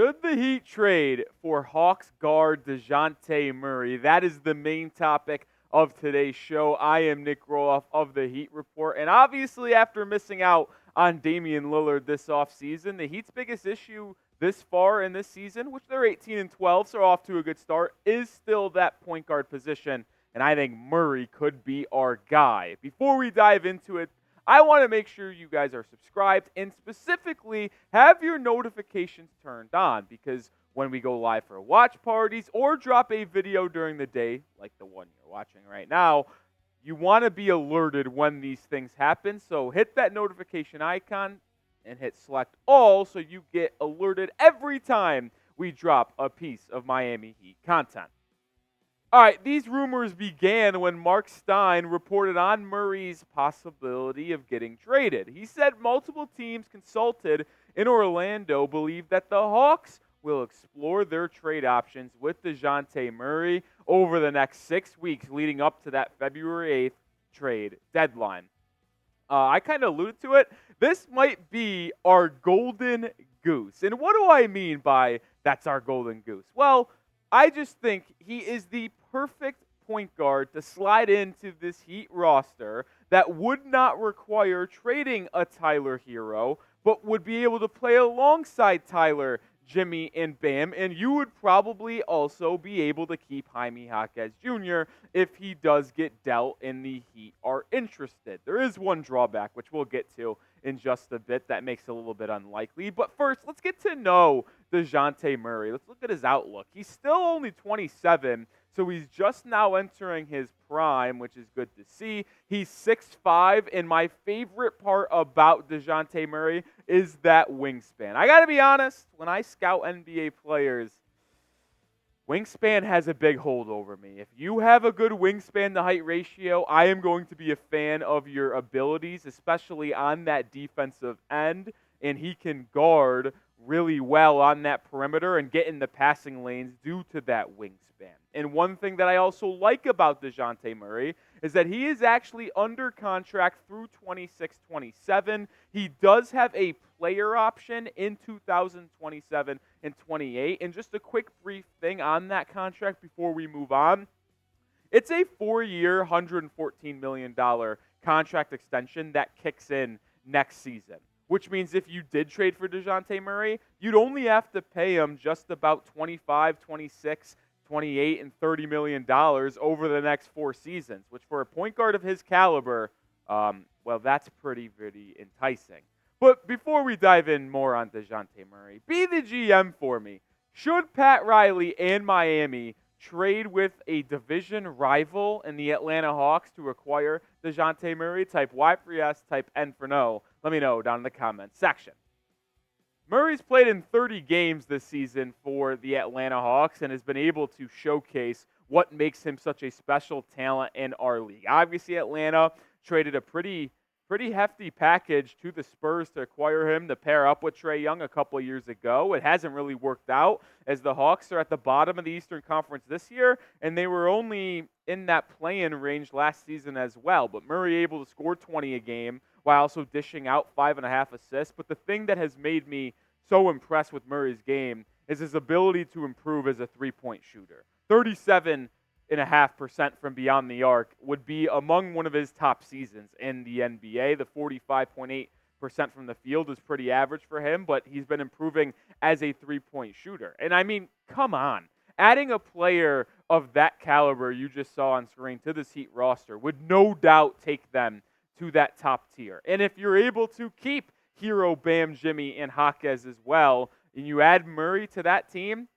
Should the Heat trade for Hawks guard Dejounte Murray? That is the main topic of today's show. I am Nic Rohloff of the Heat Report. And obviously, after missing out on Damian Lillard this offseason, the Heat's biggest issue this far in this season, which they're 18-12, so off to a good start, is still that point guard position. And I think Murray could be our guy. Before we dive into it, I want to make sure you guys are subscribed and specifically have your notifications turned on, because when we go live for watch parties or drop a video during the day, like the one you're watching right now, you want to be alerted when these things happen. So hit that notification icon and hit select all so you get alerted every time we drop a piece of Miami Heat content. All right, these rumors began when Marc Stein reported on Murray's possibility of getting traded. He said multiple teams consulted in Orlando believe that the Hawks will explore their trade options with Dejounte Murray over the next 6 weeks leading up to that February 8th trade deadline. I kind of alluded to it. This might be our golden goose. And what do I mean by that's our golden goose? Well, I just think he is the perfect point guard to slide into this Heat roster that would not require trading a Tyler Hero, but would be able to play alongside Tyler, Jimmy, and Bam, and you would probably also be able to keep Jaime Jaquez Jr. if he does get dealt and the Heat are interested. There is one drawback, which we'll get to in just a bit, that makes it a little bit unlikely. But first, let's get to know Dejounte Murray. Let's look at his outlook. He's still only 27, so he's just now entering his prime, which is good to see. He's 6'5", and my favorite part about Dejounte Murray is that wingspan. I got to be honest, when I scout NBA players, wingspan has a big hold over me. If you have a good wingspan to height ratio, I am going to be a fan of your abilities, especially on that defensive end, and he can guard really well on that perimeter and get in the passing lanes due to that wingspan. And one thing that I also like about Dejounte Murray is that he is actually under contract through 26-27. He does have a player option in 2027 and 28. And just a quick brief thing on that contract before we move on. It's a 4-year, $114 million contract extension that kicks in next season, which means if you did trade for Dejounte Murray, you'd only have to pay him just about 25, 26, 28, and $30 million over the next 4 seasons, which for a point guard of his caliber, well, that's pretty enticing. But before we dive in more on Dejounte Murray, be the GM for me. Should Pat Riley and Miami trade with a division rival in the Atlanta Hawks to acquire Dejounte Murray? Type Y for yes, type N for no. Let me know down in the comments section. Murray's played in 30 games this season for the Atlanta Hawks and has been able to showcase what makes him such a special talent in our league. Obviously, Atlanta traded a pretty hefty package to the Spurs to acquire him to pair up with Trae Young a couple of years ago. It hasn't really worked out, as the Hawks are at the bottom of the Eastern Conference this year, and they were only in that play-in range last season as well. But Murray able to score 20 a game while also dishing out 5.5 assists. But the thing that has made me so impressed with Murray's game is his ability to improve as a three-point shooter. 37.5% from beyond the arc would be among one of his top seasons in the NBA. The 45.8% from the field is pretty average for him, but he's been improving as a three-point shooter. And I mean, come on. Adding a player of that caliber you just saw on screen to this Heat roster would no doubt take them to that top tier. And if you're able to keep Hero, Bam, Jimmy, and Jaquez as well, and you add Murray to that team,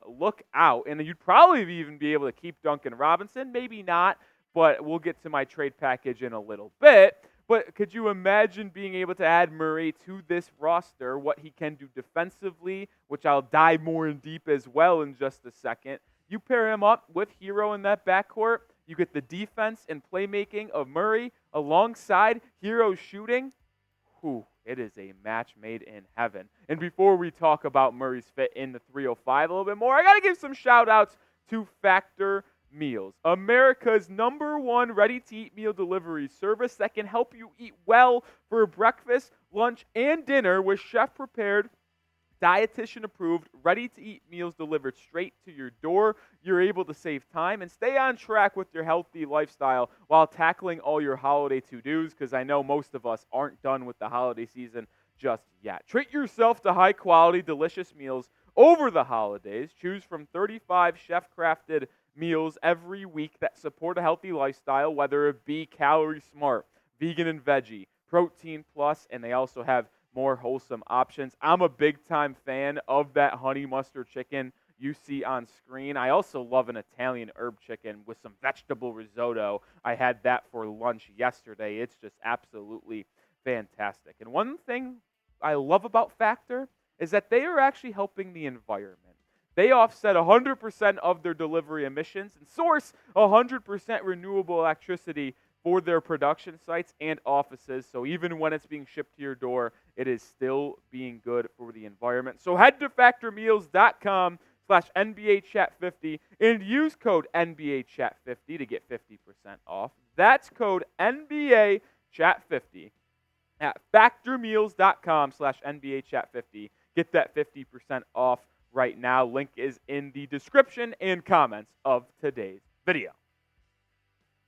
look out. And you'd probably even be able to keep Duncan Robinson. Maybe not, but we'll get to my trade package in a little bit. But could you imagine being able to add Murray to this roster, what he can do defensively, which I'll dive more in deep as well in just a second. You pair him up with Hero in that backcourt, you get the defense and playmaking of Murray alongside Hero shooting. Whew, it is a match made in heaven. And before we talk about Murray's fit in the 305 a little bit more, I got to give some shout-outs to Factor Meals, America's #1 ready-to-eat meal delivery service that can help you eat well for breakfast, lunch, and dinner with chef-prepared, dietitian approved, ready-to-eat meals delivered straight to your door. You're able to save time and stay on track with your healthy lifestyle while tackling all your holiday to-dos, because I know most of us aren't done with the holiday season just yet. Treat yourself to high-quality, delicious meals over the holidays. Choose from 35 chef-crafted meals every week that support a healthy lifestyle, whether it be calorie smart, vegan and veggie, protein plus, and they also have more wholesome options. I'm a big-time fan of that honey mustard chicken you see on screen. I also love an Italian herb chicken with some vegetable risotto. I had that for lunch yesterday. It's just absolutely fantastic. And one thing I love about Factor is that they are actually helping the environment. They offset 100% of their delivery emissions and source 100% renewable electricity for their production sites and offices. So even when it's being shipped to your door, it is still being good for the environment. So head to factormeals.com/NBAchat50 and use code NBAchat50 to get 50% off. That's code NBAchat50 at factormeals.com/NBAchat50. Get that 50% off right now. Link is in the description and comments of today's video.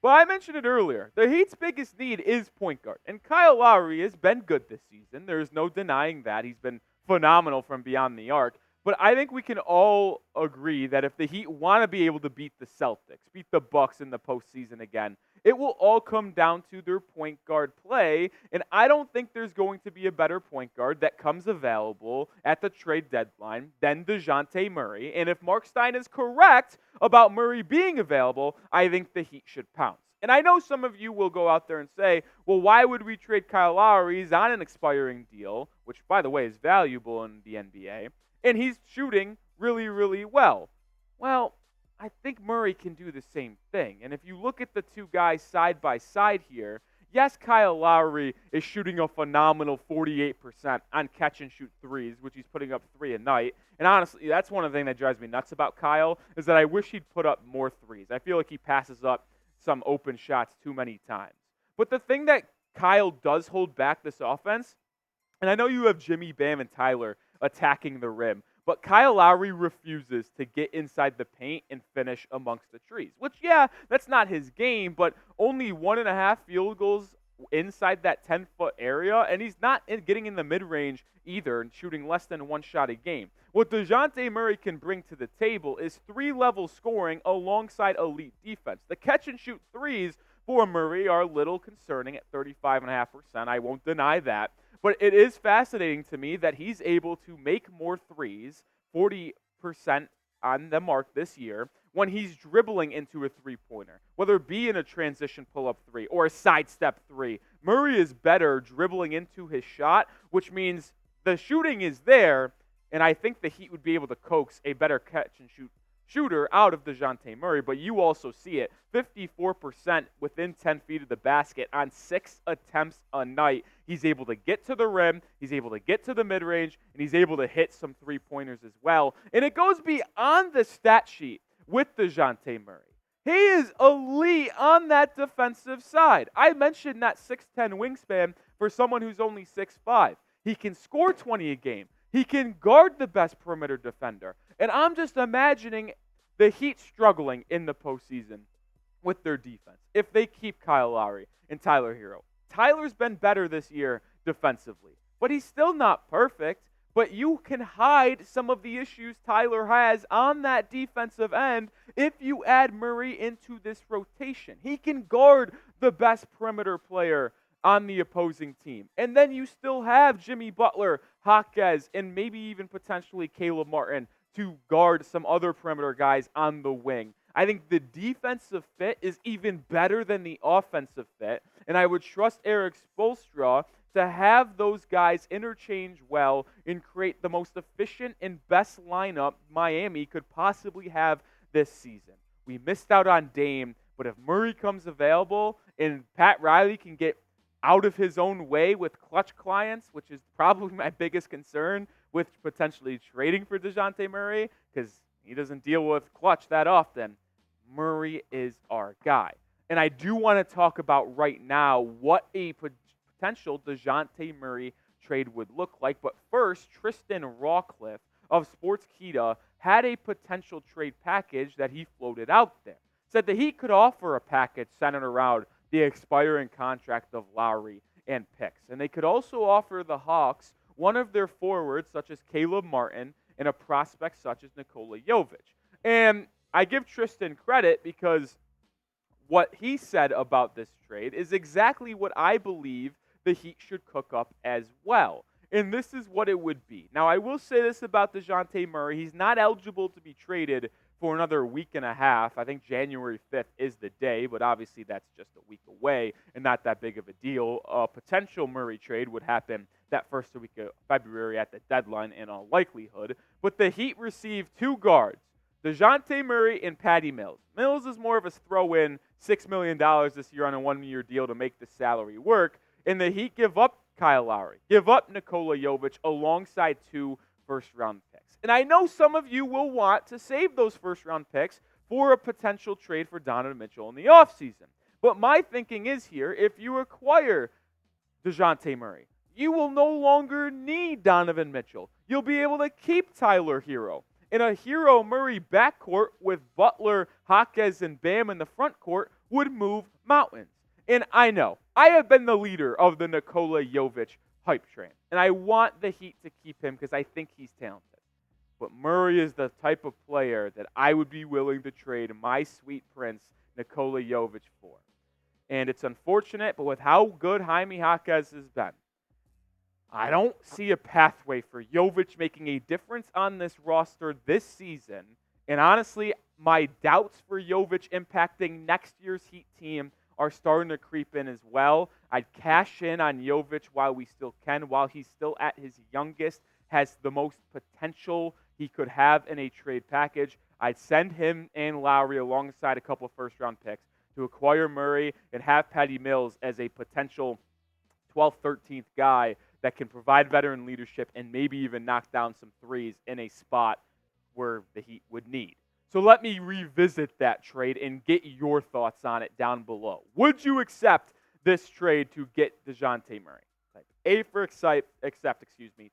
Well, I mentioned it earlier. The Heat's biggest need is point guard. And Kyle Lowry has been good this season. There's no denying that. He's been phenomenal from beyond the arc. But I think we can all agree that if the Heat want to be able to beat the Celtics, beat the Bucks in the postseason again, it will all come down to their point guard play. And I don't think there's going to be a better point guard that comes available at the trade deadline than Dejounte Murray. And if Marc Stein is correct about Murray being available, I think the Heat should pounce. And I know some of you will go out there and say, well, why would we trade Kyle Lowry? He's on an expiring deal, which, by the way, is valuable in the NBA. And he's shooting really, really well. Well, I think Murray can do the same thing. And if you look at the two guys side by side here, yes, Kyle Lowry is shooting a phenomenal 48% on catch-and-shoot threes, which he's putting up 3 a night. And honestly, that's one of the things that drives me nuts about Kyle, is that I wish he'd put up more threes. I feel like he passes up some open shots too many times. But the thing that Kyle does hold back this offense, and I know you have Jimmy, Bam, and Tyler attacking the rim, but Kyle Lowry refuses to get inside the paint and finish amongst the trees, which, yeah, that's not his game, but only 1.5 field goals inside that 10-foot area, and he's not getting in the mid-range either and shooting less than 1 shot a game. What Dejounte Murray can bring to the table is 3-level scoring alongside elite defense. The catch-and-shoot threes for Murray are a little concerning at 35.5%. I won't deny that. But it is fascinating to me that he's able to make more threes, 40% on the mark this year, when he's dribbling into a three-pointer, whether it be in a transition pull-up three or a sidestep three. Murray is better dribbling into his shot, which means the shooting is there, and I think the Heat would be able to coax a better catch-and-shoot shooter out of Dejounte Murray, but you also see it, 54% within 10 feet of the basket on 6 attempts a night. He's able to get to the rim, he's able to get to the mid-range, and he's able to hit some three-pointers as well. And it goes beyond the stat sheet with Dejounte Murray. He is elite on that defensive side. I mentioned that 6'10 wingspan for someone who's only 6'5. He can score 20 a game. He can guard the best perimeter defender. And I'm just imagining the Heat struggling in the postseason with their defense if they keep Kyle Lowry and Tyler Hero. Tyler's been better this year defensively, but he's still not perfect. But you can hide some of the issues Tyler has on that defensive end if you add Murray into this rotation. He can guard the best perimeter player on the opposing team. And then you still have Jimmy Butler, Jaquez, and maybe even potentially Caleb Martin to guard some other perimeter guys on the wing. I think the defensive fit is even better than the offensive fit, and I would trust Eric Spoelstra to have those guys interchange well and create the most efficient and best lineup Miami could possibly have this season. We missed out on Dame, but if Murray comes available and Pat Riley can get out of his own way with clutch clients, which is probably my biggest concern with potentially trading for Dejounte Murray, because he doesn't deal with clutch that often, Murray is our guy. And I do want to talk about right now what a potential Dejounte Murray trade would look like. But first, Tristan Rawcliffe of Sportskeeda had a potential trade package that he floated out there. Said that he could offer a package centered around the expiring contract of Lowry and picks. And they could also offer the Hawks one of their forwards, such as Caleb Martin, and a prospect such as Nikola Jovic. And I give Tristan credit because what he said about this trade is exactly what I believe the Heat should cook up as well. And this is what it would be. Now, I will say this about Dejounte Murray. He's not eligible to be traded for another week and a half. I think January 5th is the day, but obviously that's just a week away and not that big of a deal. A potential Murray trade would happen that first week of February at the deadline in all likelihood. But the Heat received two guards, Dejounte Murray and Patty Mills. Mills is more of a throw-in, $6 million this year on a one-year deal to make the salary work. And the Heat give up Kyle Lowry, give up Nikola Jovic alongside two first-round picks. And I know some of you will want to save those first-round picks for a potential trade for Donovan Mitchell in the offseason. But my thinking is here, if you acquire Dejounte Murray, you will no longer need Donovan Mitchell. You'll be able to keep Tyler Herro. In a Herro-Murray backcourt with Butler, Jaquez, and Bam in the front court would move mountains. And I know, I have been the leader of the Nikola Jovic hype train. And I want the Heat to keep him because I think he's talented. But Murray is the type of player that I would be willing to trade my sweet prince, Nikola Jovic, for. And it's unfortunate, but with how good Jaime Jaquez has been, I don't see a pathway for Jovic making a difference on this roster this season. And honestly, my doubts for Jovic impacting next year's Heat team are starting to creep in as well. I'd cash in on Jovic while we still can, while he's still at his youngest, has the most potential he could have in a trade package. I'd send him and Lowry alongside a couple of first-round picks to acquire Murray and have Patty Mills as a potential 12th, 13th guy that can provide veteran leadership and maybe even knock down some threes in a spot where the Heat would need. So let me revisit that trade and get your thoughts on it down below. Would you accept this trade to get Dejounte Murray? Type A for accept,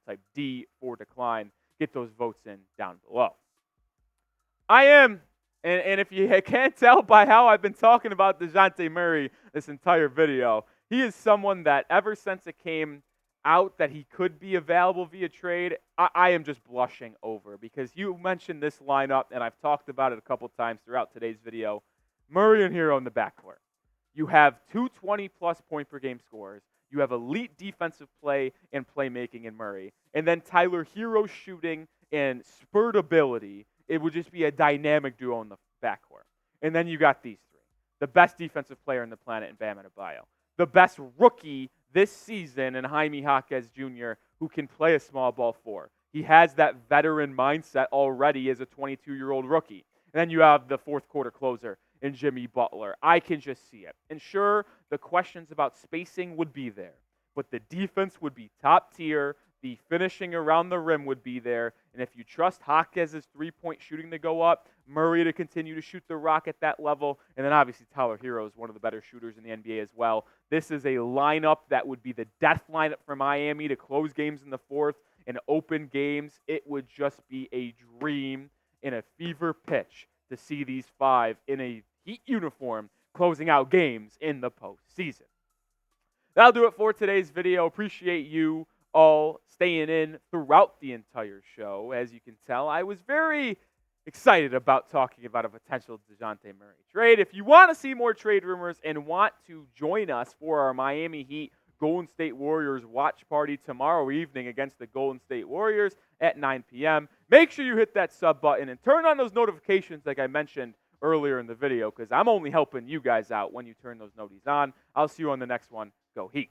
type D for decline. Get those votes in down below. I am, and if you can't tell by how I've been talking about Dejounte Murray this entire video, he is someone that ever since it came out that he could be available via trade, I am just blushing over because you mentioned this lineup, and I've talked about it a couple times throughout today's video. Murray and Herro in the backcourt. You have two 20-plus point per game scorers. You have elite defensive play and playmaking in Murray. And then Tyler Herro shooting and spurt ability. It would just be a dynamic duo in the backcourt. And then you got these three. The best defensive player on the planet in Bam Adebayo. The best rookie this season in Jaime Jaquez Jr., who can play a small ball four. He has that veteran mindset already as a 22-year-old rookie. And then you have the fourth quarter closer in Jimmy Butler. I can just see it. And sure, the questions about spacing would be there, but the defense would be top tier. The finishing around the rim would be there. And if you trust Jaquez's three-point shooting to go up, Murray to continue to shoot the rock at that level, and then obviously Tyler Herro is one of the better shooters in the NBA as well. This is a lineup that would be the death lineup for Miami to close games in the fourth and open games. It would just be a dream and a fever pitch to see these five in a Heat uniform closing out games in the postseason. That'll do it for today's video. Appreciate you all staying in throughout the entire show. As you can tell, I was very excited about talking about a potential Dejounte Murray trade. If you want to see more trade rumors and want to join us for our Miami Heat Golden State Warriors watch party tomorrow evening against the Golden State Warriors at 9 p.m., make sure you hit that sub button and turn on those notifications like I mentioned earlier in the video, because I'm only helping you guys out when you turn those noties on. I'll see you on the next one. Go Heat.